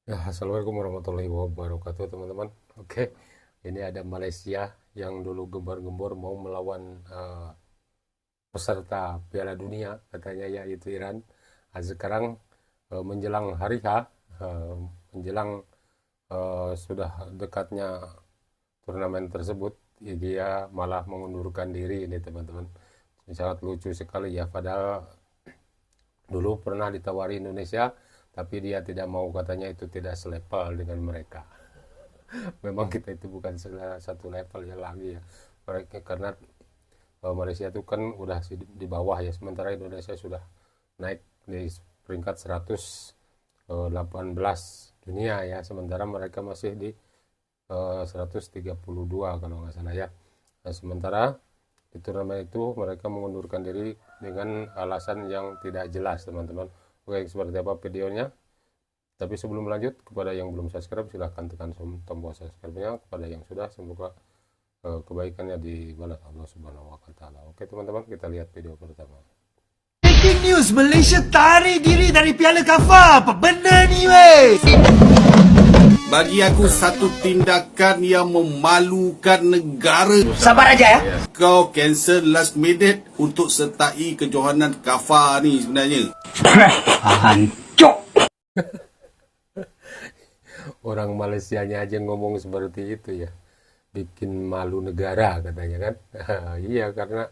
Ya, Assalamualaikum warahmatullahi wabarakatuh teman-teman. Oke, ini ada Malaysia yang dulu gembar-gembor mau melawan peserta Piala Dunia katanya yaitu Iran. Sekarang menjelang hari H, menjelang sudah dekatnya turnamen tersebut, dia malah mengundurkan diri ini teman-teman. Sangat lucu sekali ya, padahal dulu pernah ditawari Indonesia, tapi dia tidak mau, katanya itu tidak selevel dengan mereka. Memang kita itu bukan satu level ya lagi ya. Mereka karena Malaysia itu kan udah di bawah ya, sementara Indonesia sudah naik di peringkat 118 dunia ya, sementara mereka masih di 132 kalau nggak salah ya. Nah, sementara di turnamen itu mereka mengundurkan diri dengan alasan yang tidak jelas teman-teman. Oke, seperti apa videonya? Tapi sebelum lanjut, kepada yang belum subscribe silahkan tekan tombol subscribe-nya. Kepada yang sudah, semoga kebaikannya dibalas Allah Subhanahu wa taala. Oke teman-teman, kita lihat video pertama. Breaking news, Malaysia tarik diri dari Piala Kafah. Apa benda ni weh? Bagi aku satu tindakan yang memalukan negara. Sabar aja ya. Kau cancel last minute untuk sertai kejohanan Kafah ni sebenarnya. Hancur. Orang Malaysianya aja ngomong seperti itu ya, bikin malu negara katanya kan. Iya, karena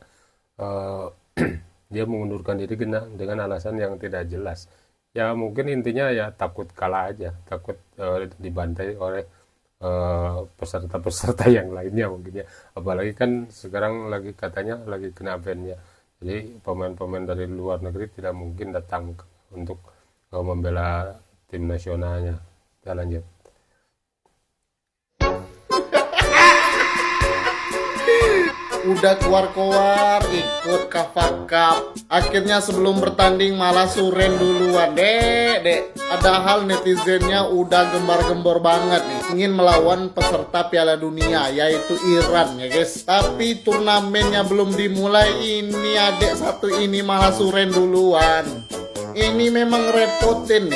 dia mengundurkan diri dengan alasan yang tidak jelas. Ya mungkin intinya ya takut kalah aja, takut dibantai oleh peserta-peserta yang lainnya mungkin ya. Apalagi kan sekarang lagi katanya lagi kena ban ya. Jadi pemain-pemain dari luar negeri tidak mungkin datang untuk membela tim nasionalnya. Kita lanjut. Udah keluar-keluar ikut Kafah Cup. Akhirnya sebelum bertanding malah suren duluan. Dek. Padahal netizennya udah gembar-gembor banget nih, ingin melawan peserta Piala Dunia yaitu Iran ya guys. Tapi turnamennya belum dimulai, ini adek satu ini malah suren duluan. Ini memang ngerepotin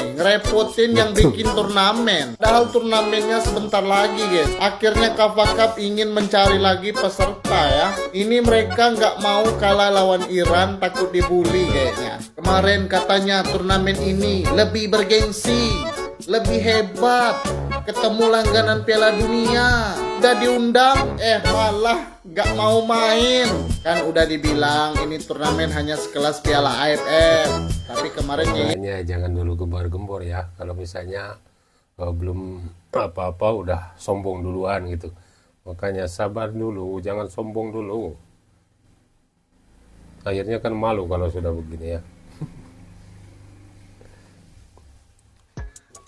yang bikin turnamen. Padahal turnamennya sebentar lagi guys. Akhirnya Kafah Cup ingin mencari lagi peserta ya. Ini mereka nggak mau kalah lawan Iran, takut dibully kayaknya. Kemarin katanya turnamen ini lebih bergengsi, lebih hebat. Ketemu langganan Piala Dunia, udah diundang, malah gak mau main. Kan udah dibilang ini turnamen hanya sekelas Piala AFF. Tapi kemarin Jangan dulu gembar-gembor ya, kalau misalnya belum apa-apa udah sombong duluan gitu. Makanya sabar dulu, jangan sombong dulu. Akhirnya kan malu kalau sudah begini ya.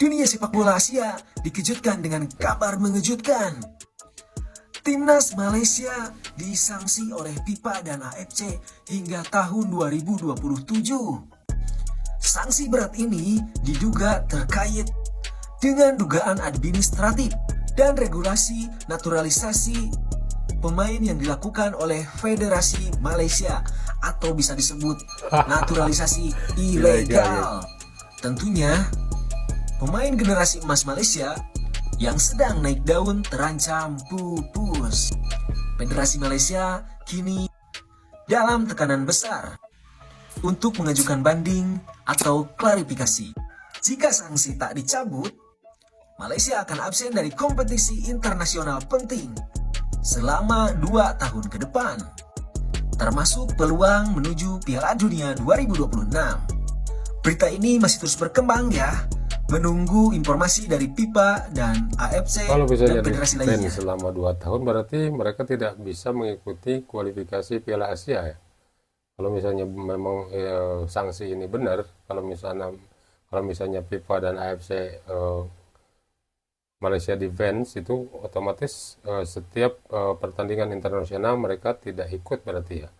Dunia sepak bola Asia dikejutkan dengan kabar mengejutkan. Timnas Malaysia disanksi oleh FIFA dan AFC hingga tahun 2027. Sanksi berat ini diduga terkait dengan dugaan administratif dan regulasi naturalisasi pemain yang dilakukan oleh Federasi Malaysia atau bisa disebut naturalisasi ilegal. Tentunya pemain generasi emas Malaysia yang sedang naik daun terancam pupus. Federasi Malaysia kini dalam tekanan besar untuk mengajukan banding atau klarifikasi. Jika sanksi tak dicabut, Malaysia akan absen dari kompetisi internasional penting selama 2 tahun ke depan, termasuk peluang menuju Piala Dunia 2026. Berita ini masih terus berkembang ya, menunggu informasi dari FIFA dan AFC Kalau bisa dan jadi federasi ban lainnya. selama 2 tahun berarti mereka tidak bisa mengikuti kualifikasi Piala Asia ya. Kalau misalnya memang sanksi ini benar, kalau misalnya FIFA dan AFC Malaysia Defense itu otomatis setiap pertandingan internasional mereka tidak ikut berarti ya.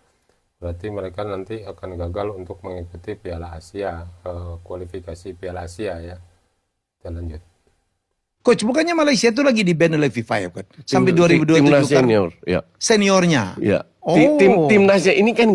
Berarti mereka nanti akan gagal untuk mengikuti Piala Asia, kualifikasi Piala Asia ya. Kita lanjut. Coach, bukannya Malaysia itu lagi di ban oleh FIFA ya, kan? Sampai 2027 timnas kan? senior, ya. Seniornya. Ya. Oh. Timnasnya ini kan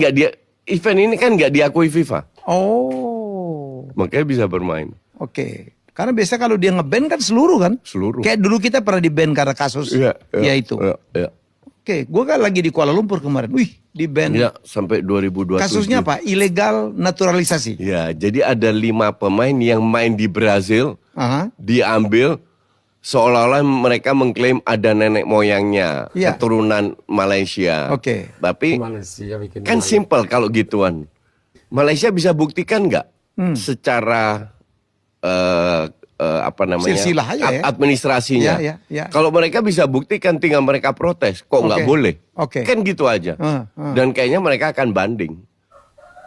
event ini kan nggak diakui FIFA. Oh. Makanya bisa bermain. Oke. Karena biasa kalau dia nge-ban kan seluruh kan. Seluruh. Kayak dulu kita pernah di-ban karena kasus Iya, ya itu. Iya. Oke, gue kan lagi di Kuala Lumpur kemarin. Wih, di-ban. Iya, sampai 2027. Kasusnya apa? Ilegal naturalisasi. Ya, jadi ada 5 pemain yang main di Brazil, Aha. diambil seolah-olah mereka mengklaim ada nenek moyangnya, Iya. keturunan Malaysia. Oke. Tapi Malaysia bikin kan malu. simpel kalau gituan. Malaysia bisa buktikan nggak secara apa namanya Silsilah aja ya. administrasinya. Ya. Kalau mereka bisa buktikan, tinggal mereka protes, kok nggak Oke. boleh? Oke. Kan gitu aja. Dan kayaknya mereka akan banding.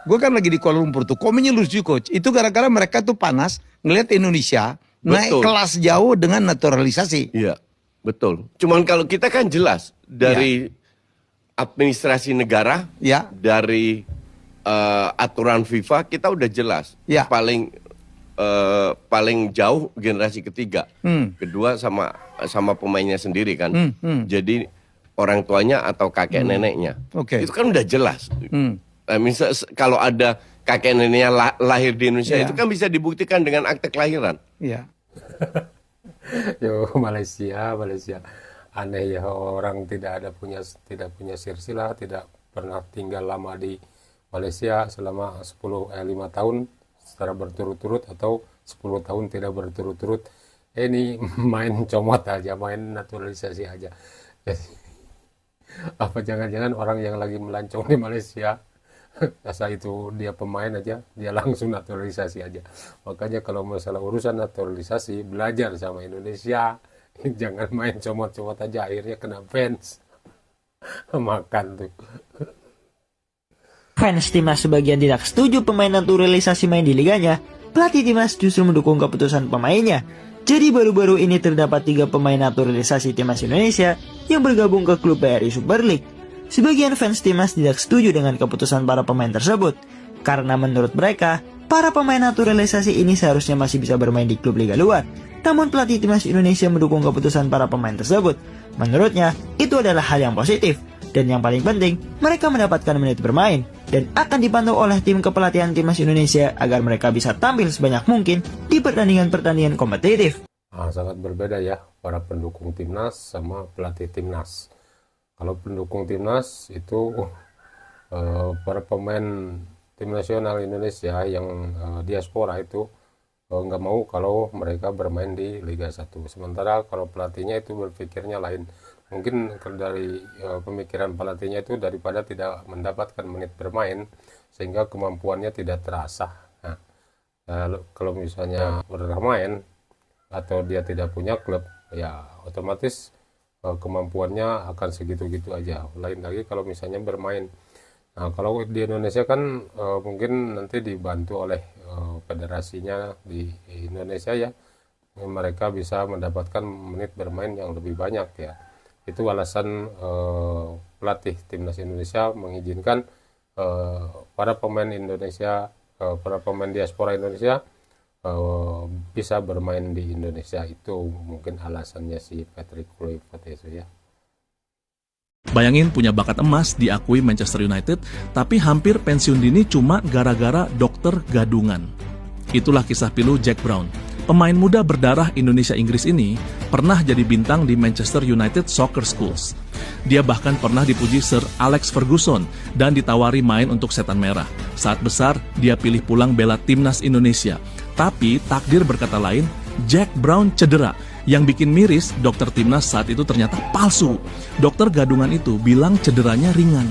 Gue kan lagi di Kuala Lumpur tuh. Komennya lucu coach. Itu gara-gara mereka tuh panas ngelihat Indonesia naik Betul. kelas jauh dengan naturalisasi. Iya, betul. Cuman kalau kita kan jelas dari administrasi negara, Ya. dari aturan FIFA kita udah jelas. Ya. Paling jauh generasi ketiga, kedua sama pemainnya sendiri kan. Jadi orang tuanya atau kakek neneknya, Oke. itu kan udah jelas. Misal kalau ada kakek neneknya lahir di Indonesia, Ya. itu kan bisa dibuktikan dengan akte kelahiran. Iya. Yo, Malaysia aneh ya, orang tidak punya silsilah, tidak pernah tinggal lama di Malaysia selama 5 tahun secara berturut-turut atau 10 tahun tidak berturut-turut. Ini main comot aja, main naturalisasi aja. Jadi, apa jangan-jangan orang yang lagi melancong di Malaysia, asal itu dia pemain aja, dia langsung naturalisasi aja. Makanya kalau masalah urusan naturalisasi, belajar sama Indonesia. Jangan main comot-comot aja, akhirnya kena fans. Makan tuh. Fans timnas sebagian tidak setuju pemain naturalisasi main di liganya. Pelatih timnas justru mendukung keputusan pemainnya. Jadi baru-baru ini terdapat 3 pemain naturalisasi timnas Indonesia yang bergabung ke klub BRI Super League. Sebagian fans timnas tidak setuju dengan keputusan para pemain tersebut, karena menurut mereka, para pemain naturalisasi ini seharusnya masih bisa bermain di klub liga luar. Namun pelatih timnas Indonesia mendukung keputusan para pemain tersebut. Menurutnya, itu adalah hal yang positif. Dan yang paling penting, mereka mendapatkan menit bermain dan akan dipantau oleh tim kepelatihan timnas Indonesia agar mereka bisa tampil sebanyak mungkin di pertandingan-pertandingan kompetitif. Sangat berbeda ya para pendukung timnas sama pelatih timnas. Kalau pendukung timnas itu para pemain tim nasional Indonesia yang diaspora itu nggak mau kalau mereka bermain di Liga 1. Sementara kalau pelatihnya itu berpikirnya lain. Mungkin dari pemikiran pelatihnya itu daripada tidak mendapatkan menit bermain sehingga kemampuannya tidak terasah. Nah, kalau misalnya bermain atau dia tidak punya klub, ya otomatis kemampuannya akan segitu-gitu aja. Lain lagi kalau misalnya bermain. Nah, kalau di Indonesia kan mungkin nanti dibantu oleh federasinya di Indonesia ya, mereka bisa mendapatkan menit bermain yang lebih banyak ya. Itu alasan pelatih timnas Indonesia mengizinkan para pemain Indonesia, para pemain diaspora Indonesia bisa bermain di Indonesia. Itu mungkin alasannya si Patrick Kluivert itu ya. Bayangin punya bakat emas diakui Manchester United, tapi hampir pensiun dini cuma gara-gara dokter gadungan. Itulah kisah pilu Jack Brown. Pemain muda berdarah Indonesia-Inggris ini pernah jadi bintang di Manchester United Soccer Schools. Dia bahkan pernah dipuji Sir Alex Ferguson dan ditawari main untuk Setan Merah. Saat besar, dia pilih pulang bela timnas Indonesia. Tapi takdir berkata lain, Jack Brown cedera. Yang bikin miris, dokter timnas saat itu ternyata palsu. Dokter gadungan itu bilang cederanya ringan.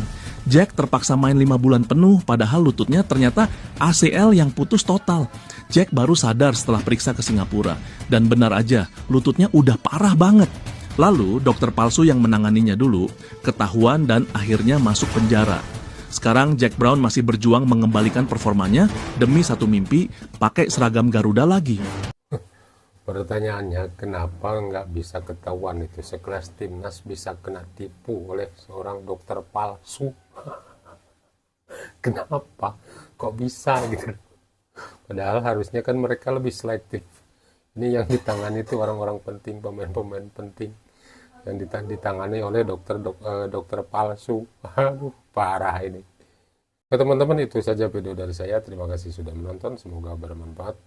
Jack terpaksa main 5 bulan penuh, padahal lututnya ternyata ACL yang putus total. Jack baru sadar setelah periksa ke Singapura. Dan benar aja, lututnya udah parah banget. Lalu, dokter palsu yang menanganinya dulu, ketahuan dan akhirnya masuk penjara. Sekarang Jack Brown masih berjuang mengembalikan performanya demi satu mimpi, pakai seragam Garuda lagi. Pertanyaannya, kenapa nggak bisa ketahuan itu sekelas timnas bisa kena tipu oleh seorang dokter palsu? Kenapa? Kok bisa gitu? Padahal harusnya kan mereka lebih selektif. Ini yang ditangani itu orang-orang penting, pemain-pemain penting yang ditangani oleh dokter palsu. Aduh, parah ini. Teman-teman, itu saja video dari saya. Terima kasih sudah menonton. Semoga bermanfaat.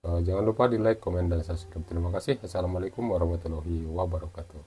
Jangan lupa di like, komen, dan subscribe. Terima kasih. Assalamualaikum warahmatullahi wabarakatuh.